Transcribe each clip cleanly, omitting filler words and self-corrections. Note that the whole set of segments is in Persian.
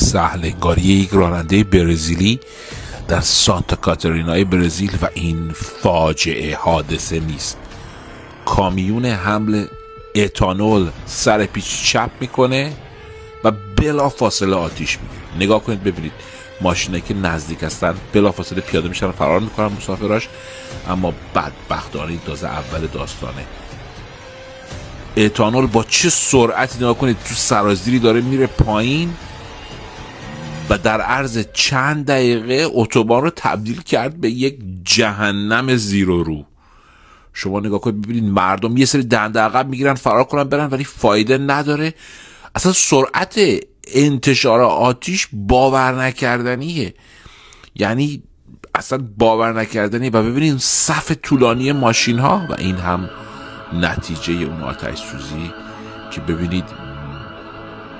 سهلنگاری یک راننده برزیلی در سانتا کاترینای برزیل و این فاجعه حادثه نیست. کامیون حمل اتانول سر پیچ چپ میکنه و بلا فاصله آتیش میگیره. نگاه کنید ببینید ماشینایی که نزدیک هستن بلا فاصله پیاده میشن و فرار میکنن مسافراش، اما بدبختانه این تازه اول داستانه. اتانول با چه سرعتی نگاه کنید تو سرازیری داره میره پایین و در عرض چند دقیقه اتوبان رو تبدیل کرد به یک جهنم زیر و رو. شما نگاه کنید ببینید مردم یه سری دنده عقب میگیرن فرار کنن برن، ولی فایده نداره. اصلا سرعت انتشار آتیش باور نکردنیه، یعنی اصلا باور نکردنیه. و ببینید صف طولانی ماشین ها و این هم نتیجه اون آتش سوزی که ببینید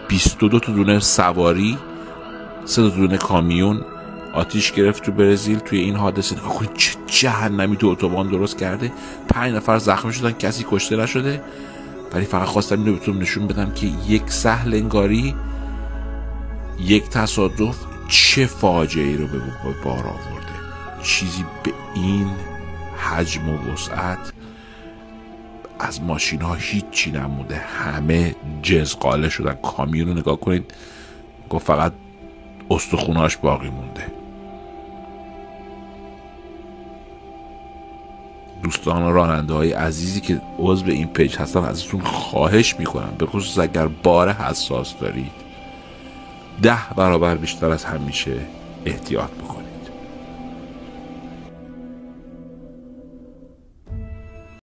22 تا دونه سواری، 3 تا دونه کامیون آتیش گرفت تو برزیل توی این حادثه. نگاه کنید چه جهنمی تو اتوبان درست کرده. 5 نفر زخمی شدن، کسی کشته نشده، ولی فقط خواستم اینو بهتون نشون بدم که یک سهلنگاری، یک تصادف چه فاجعه‌ای رو به بار آورده. چیزی به این حجم و وسعت از ماشین ها هیچی نموده، همه جزقاله شدن. کامیون رو نگاه کنید، گفت فقط استخوناش باقی مونده. دوستان راننده های عزیزی که عضو این پیج هستن ازتون خواهش میکنم، به خصوص اگر بار حساس دارید، 10 برابر بیشتر از همیشه احتیاط بکنید.